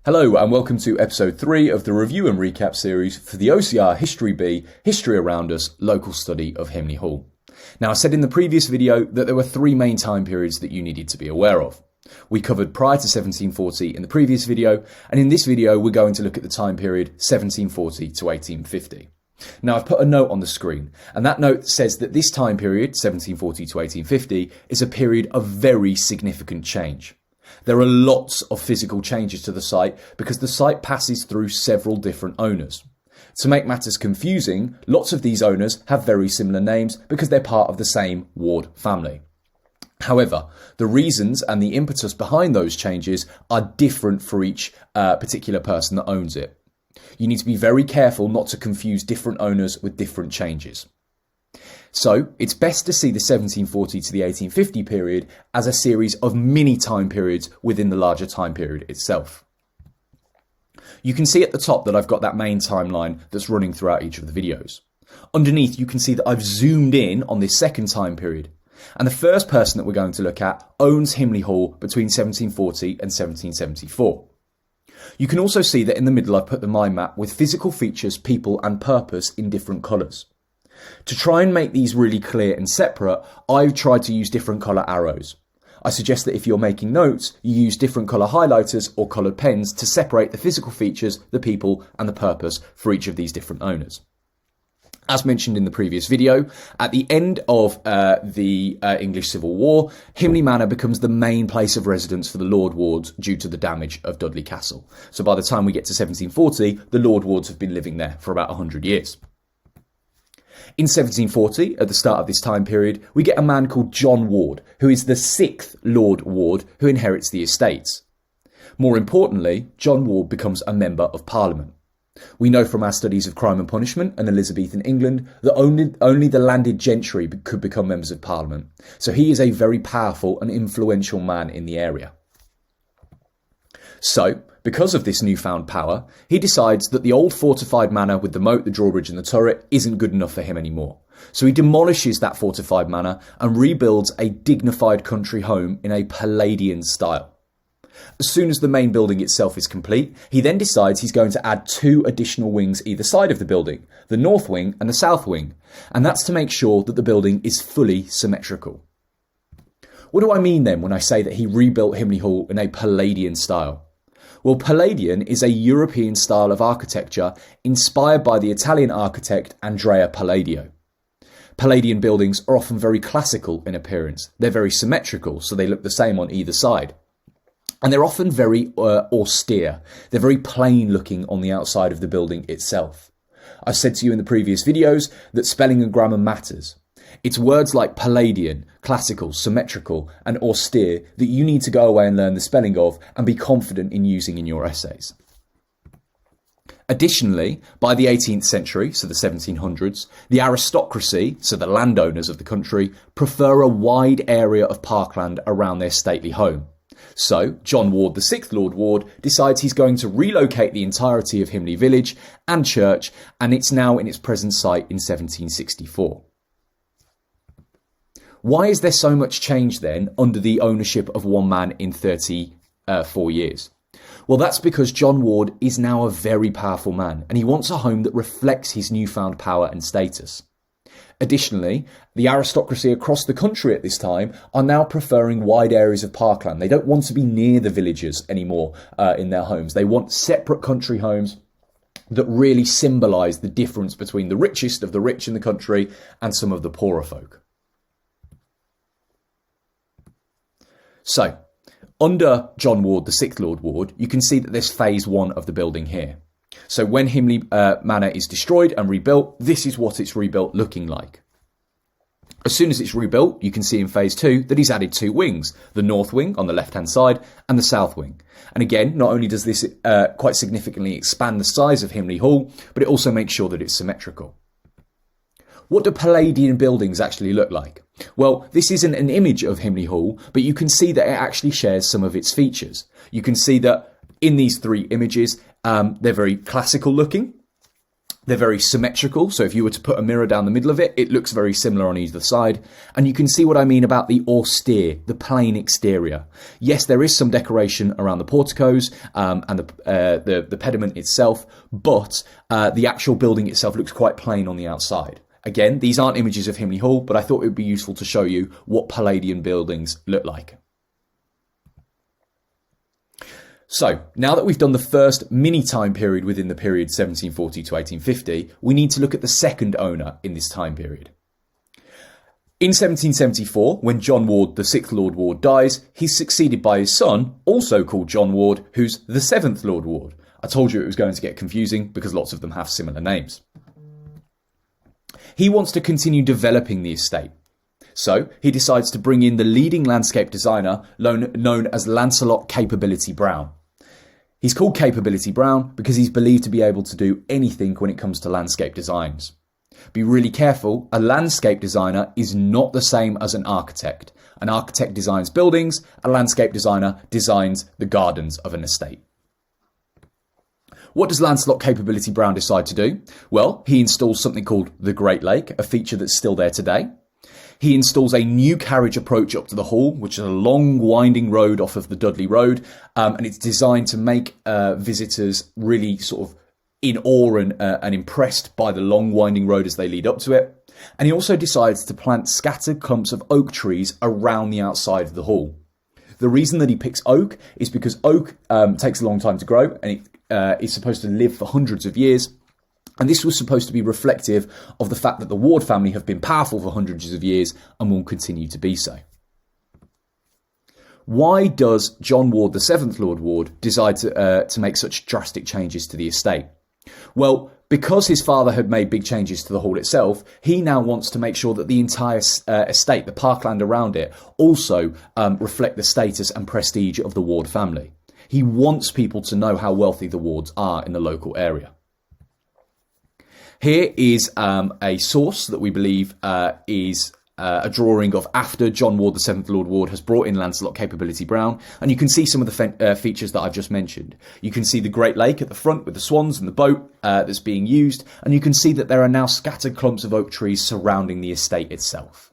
Hello and welcome to episode 3 of the review and recap series for the OCR History B, History Around Us, local study of Himley Hall. Now I said in the previous video that there were 3 main time periods that you needed to be aware of. We covered prior to 1740 in the previous video, and in this video we're going to look at the time period 1740 to 1850. Now I've put a note on the screen, and that note says that this time period, 1740 to 1850, is a period of very significant change. There are lots of physical changes to the site because the site passes through several different owners. To make matters confusing, lots of these owners have very similar names because they're part of the same Ward family. However, the reasons and the impetus behind those changes are different for each particular person that owns it. You need to be very careful not to confuse different owners with different changes. So, it's best to see the 1740 to the 1850 period as a series of mini time periods within the larger time period itself. You can see at the top that I've got that main timeline that's running throughout each of the videos. Underneath, you can see that I've zoomed in on this second time period. And the first person that we're going to look at owns Himley Hall between 1740 and 1774. You can also see that in the middle I've put the mind map with physical features, people and purpose in different colours. To try and make these really clear and separate, I've tried to use different colour arrows. I suggest that if you're making notes, you use different colour highlighters or coloured pens to separate the physical features, the people and the purpose for each of these different owners. As mentioned in the previous video, at the end of the English Civil War, Himley Manor becomes the main place of residence for the Lord Wards due to the damage of Dudley Castle. So by the time we get to 1740, the Lord Wards have been living there for about 100 years. In 1740, at the start of this time period, we get a man called John Ward, who is the 6th Lord Ward who inherits the estates. More importantly, John Ward becomes a Member of Parliament. We know from our studies of crime and punishment and Elizabethan England that only the landed gentry could become Members of Parliament, so he is a very powerful and influential man in the area. So, because of this newfound power, he decides that the old fortified manor with the moat, the drawbridge and the turret isn't good enough for him anymore. So he demolishes that fortified manor and rebuilds a dignified country home in a Palladian style. As soon as the main building itself is complete, he then decides he's going to add 2 additional wings either side of the building, the north wing and the south wing, and that's to make sure that the building is fully symmetrical. What do I mean then when I say that he rebuilt Himley Hall in a Palladian style? Well, Palladian is a European style of architecture inspired by the Italian architect Andrea Palladio. Palladian buildings are often very classical in appearance. They're very symmetrical, so they look the same on either side. And they're often very austere. They're very plain looking on the outside of the building itself. I've said to you in the previous videos that spelling and grammar matters. It's words like Palladian, classical, symmetrical and austere that you need to go away and learn the spelling of and be confident in using in your essays. Additionally, by the 18th century, so the 1700s, the aristocracy, so the landowners of the country, prefer a wide area of parkland around their stately home. So, John Ward, the 6th Lord Ward, decides he's going to relocate the entirety of Himley Village and church, and it's now in its present site in 1764. Why is there so much change then under the ownership of one man in 34 years? Well, that's because John Ward is now a very powerful man and he wants a home that reflects his newfound power and status. Additionally, the aristocracy across the country at this time are now preferring wide areas of parkland. They don't want to be near the villagers anymore in their homes. They want separate country homes that really symbolise the difference between the richest of the rich in the country and some of the poorer folk. So, under John Ward, the 6th Lord Ward, you can see that there's phase 1 of the building here. So when Himley Manor is destroyed and rebuilt, this is what it's rebuilt looking like. As soon as it's rebuilt, you can see in phase 2 that he's added 2 wings, the north wing on the left-hand side and the south wing. And again, not only does this quite significantly expand the size of Himley Hall, but it also makes sure that it's symmetrical. What do Palladian buildings actually look like? Well, this isn't an image of Himley Hall, but you can see that it actually shares some of its features. You can see that in these 3 images, they're very classical looking. They're very symmetrical, so if you were to put a mirror down the middle of it, it looks very similar on either side. And you can see what I mean about the austere, the plain exterior. Yes, there is some decoration around the porticos and the pediment itself, but the actual building itself looks quite plain on the outside. Again, these aren't images of Himley Hall, but I thought it would be useful to show you what Palladian buildings look like. So, now that we've done the first mini time period within the period 1740 to 1850, we need to look at the second owner in this time period. In 1774, when John Ward, the 6th Lord Ward, dies, he's succeeded by his son, also called John Ward, who's the 7th Lord Ward. I told you it was going to get confusing because lots of them have similar names. He wants to continue developing the estate. So, he decides to bring in the leading landscape designer known as Lancelot Capability Brown. He's called Capability Brown because he's believed to be able to do anything when it comes to landscape designs. Be really careful, a landscape designer is not the same as an architect. An architect designs buildings, a landscape designer designs the gardens of an estate. What does Lancelot Capability Brown decide to do? Well, he installs something called the Great Lake, a feature that's still there today. He installs a new carriage approach up to the hall, which is a long winding road off of the Dudley Road, and it's designed to make visitors really sort of in awe and impressed by the long winding road as they lead up to it. And he also decides to plant scattered clumps of oak trees around the outside of the hall. The reason that he picks oak is because oak takes a long time to grow, and it is supposed to live for hundreds of years. And this was supposed to be reflective of the fact that the Ward family have been powerful for hundreds of years and will continue to be so. Why does John Ward, the 7th Lord Ward, decide to make such drastic changes to the estate? Well, because his father had made big changes to the hall itself, he now wants to make sure that the entire estate, the parkland around it, also reflect the status and prestige of the Ward family. He wants people to know how wealthy the Wards are in the local area. Here is a source that we believe is a drawing of after John Ward, the 7th Lord Ward, has brought in Lancelot Capability Brown. And you can see some of the features that I've just mentioned. You can see the Great Lake at the front with the swans and the boat that's being used. And you can see that there are now scattered clumps of oak trees surrounding the estate itself.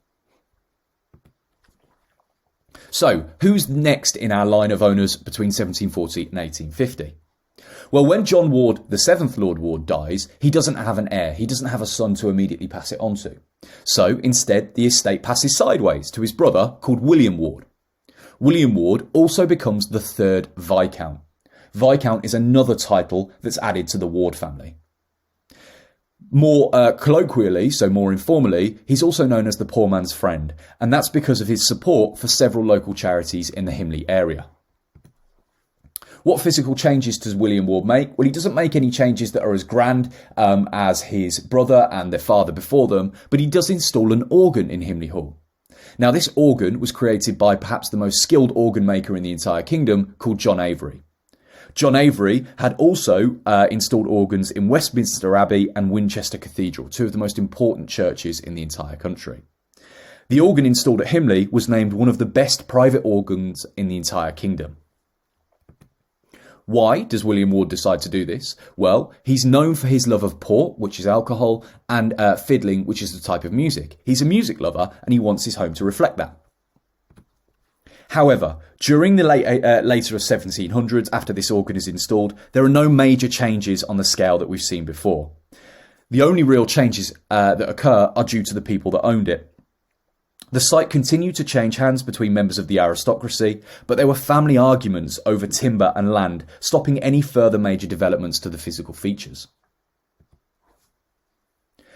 So, who's next in our line of owners between 1740 and 1850? Well, when John Ward, the 7th Lord Ward, dies, he doesn't have an heir. He doesn't have a son to immediately pass it on to. So, instead, the estate passes sideways to his brother, called William Ward. William Ward also becomes the 3rd Viscount. Viscount is another title that's added to the Ward family. More colloquially, so more informally, he's also known as the poor man's friend, and that's because of his support for several local charities in the Himley area. What physical changes does William Ward make? Well, he doesn't make any changes that are as grand as his brother and their father before them, but he does install an organ in Himley Hall. Now, this organ was created by perhaps the most skilled organ maker in the entire kingdom, called John Avery. John Avery had also installed organs in Westminster Abbey and Winchester Cathedral, two of the most important churches in the entire country. The organ installed at Himley was named one of the best private organs in the entire kingdom. Why does William Ward decide to do this? Well, he's known for his love of port, which is alcohol, and fiddling, which is the type of music. He's a music lover, and he wants his home to reflect that. However, during the later 1700s, after this organ is installed, there are no major changes on the scale that we've seen before. The only real changes that occur are due to the people that owned it. The site continued to change hands between members of the aristocracy, but there were family arguments over timber and land, stopping any further major developments to the physical features.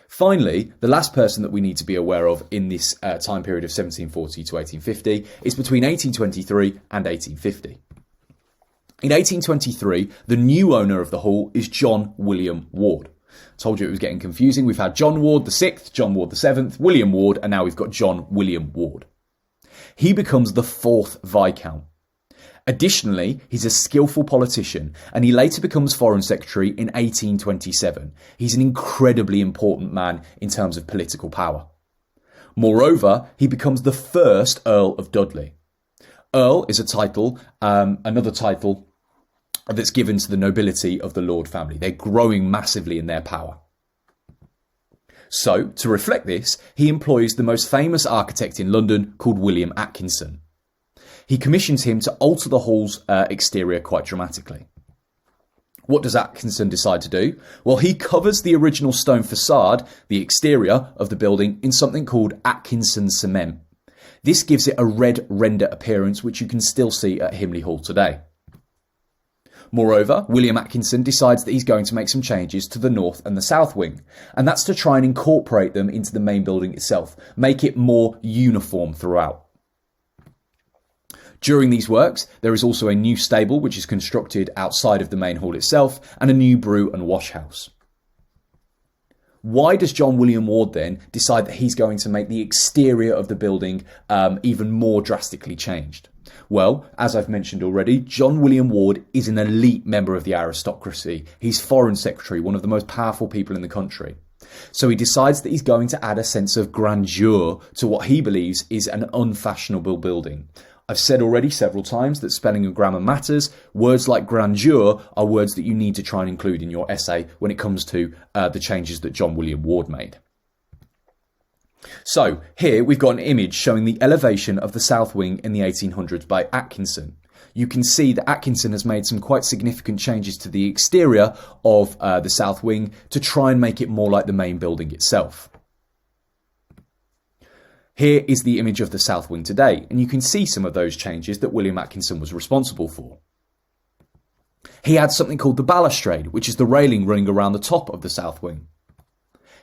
Finally, the last person that we need to be aware of in this time period of 1740 to 1850 is between 1823 and 1850. In 1823, the new owner of the hall is John William Ward. Told you it was getting confusing. We've had John Ward the 6th, John Ward the 7th, William Ward, and now we've got John William Ward. He becomes the 4th Viscount. Additionally, he's a skillful politician, and he later becomes Foreign Secretary in 1827. He's an incredibly important man in terms of political power. Moreover, he becomes the first Earl of Dudley. Earl is a title, another title that's given to the nobility of the Lord family. They're growing massively in their power. So, to reflect this, he employs the most famous architect in London called William Atkinson. He commissions him to alter the hall's exterior quite dramatically. What does Atkinson decide to do? Well, he covers the original stone facade, the exterior of the building, in something called Atkinson cement. This gives it a red render appearance, which you can still see at Himley Hall today. Moreover, William Atkinson decides that he's going to make some changes to the north and the south wing, and that's to try and incorporate them into the main building itself, make it more uniform throughout. During these works, there is also a new stable which is constructed outside of the main hall itself, and a new brew and wash house. Why does John William Ward then decide that he's going to make the exterior of the building even more drastically changed? Well, as I've mentioned already, John William Ward is an elite member of the aristocracy. He's Foreign Secretary, one of the most powerful people in the country. So he decides that he's going to add a sense of grandeur to what he believes is an unfashionable building. I've said already several times that spelling and grammar matters. Words like grandeur are words that you need to try and include in your essay when it comes to the changes that John William Ward made. So here we've got an image showing the elevation of the south wing in the 1800s by Atkinson. You can see that Atkinson has made some quite significant changes to the exterior of the south wing to try and make it more like the main building itself. Here is the image of the south wing today, and you can see some of those changes that William Atkinson was responsible for. He adds something called the balustrade, which is the railing running around the top of the south wing.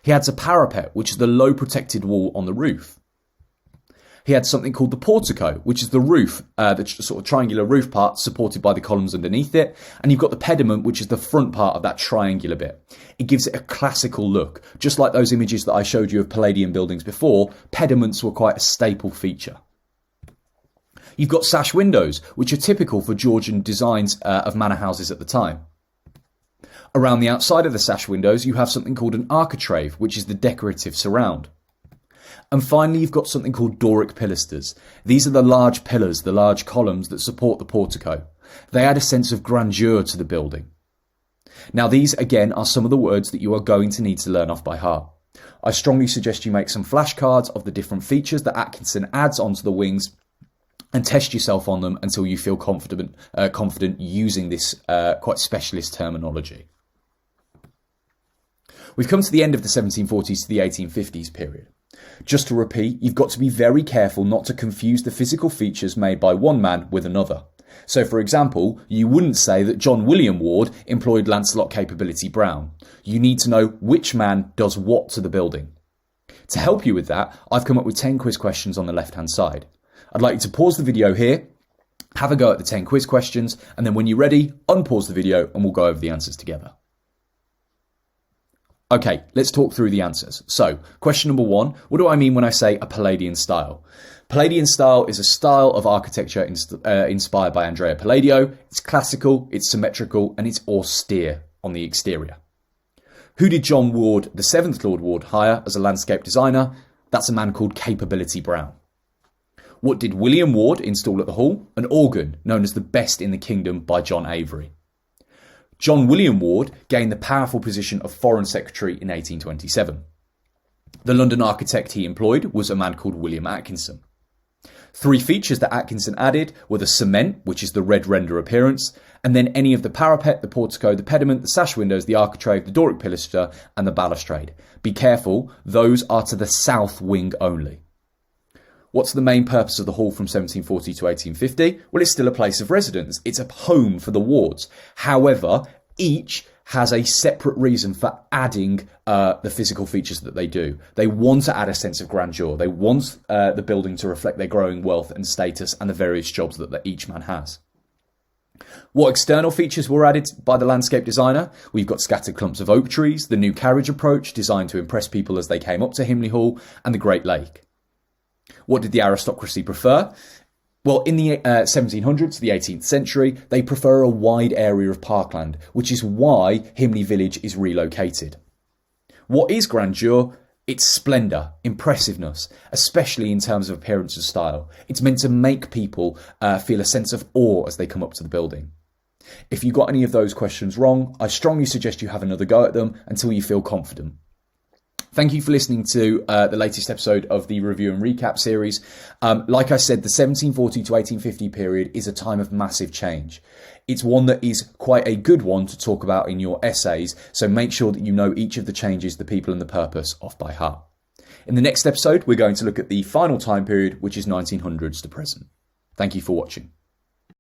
He adds a parapet, which is the low protected wall on the roof. He had something called the portico, which is the roof, the sort of triangular roof part supported by the columns underneath it. And you've got the pediment, which is the front part of that triangular bit. It gives it a classical look. Just like those images that I showed you of Palladian buildings before, pediments were quite a staple feature. You've got sash windows, which are typical for Georgian designs of manor houses at the time. Around the outside of the sash windows, you have something called an architrave, which is the decorative surround. And finally, you've got something called Doric pilasters. These are the large pillars, the large columns that support the portico. They add a sense of grandeur to the building. Now, these, again, are some of the words that you are going to need to learn off by heart. I strongly suggest you make some flashcards of the different features that Atkinson adds onto the wings and test yourself on them until you feel confident using this quite specialist terminology. We've come to the end of the 1740s to the 1850s period. Just to repeat, you've got to be very careful not to confuse the physical features made by one man with another. So, for example, you wouldn't say that John William Ward employed Lancelot Capability Brown. You need to know which man does what to the building. To help you with that, I've come up with 10 quiz questions on the left-hand side. I'd like you to pause the video here, have a go at the 10 quiz questions, and then when you're ready, unpause the video and we'll go over the answers together. Okay, let's talk through the answers. So, question number 1, what do I mean when I say a Palladian style? Palladian style is a style of architecture inspired by Andrea Palladio. It's classical, it's symmetrical, and it's austere on the exterior. Who did John Ward, the 7th Lord Ward, hire as a landscape designer? That's a man called Capability Brown. What did William Ward install at the Hall? An organ, known as the best in the kingdom by John Avery. John William Ward gained the powerful position of Foreign Secretary in 1827. The London architect he employed was a man called William Atkinson. 3 features that Atkinson added were the cement, which is the red render appearance, and then any of the parapet, the portico, the pediment, the sash windows, the architrave, the Doric pilaster, and the balustrade. Be careful, those are to the south wing only. What's the main purpose of the Hall from 1740 to 1850? Well, it's still a place of residence. It's a home for the wards. However, each has a separate reason for adding the physical features that they do. They want to add a sense of grandeur. They want the building to reflect their growing wealth and status and the various jobs that each man has. What external features were added by the landscape designer? We've got scattered clumps of oak trees, the new carriage approach designed to impress people as they came up to Himley Hall, and the Great Lake. What did the aristocracy prefer? Well, in the 1700s, the 18th century, they prefer a wide area of parkland, which is why Himley Village is relocated. What is grandeur? It's splendour, impressiveness, especially in terms of appearance and style. It's meant to make people feel a sense of awe as they come up to the building. If you got any of those questions wrong, I strongly suggest you have another go at them until you feel confident. Thank you for listening to the latest episode of the Review and Recap series. Like I said, the 1740 to 1850 period is a time of massive change. It's one that is quite a good one to talk about in your essays, so make sure that you know each of the changes, the people and the purpose off by heart. In the next episode, we're going to look at the final time period, which is 1900s to present. Thank you for watching.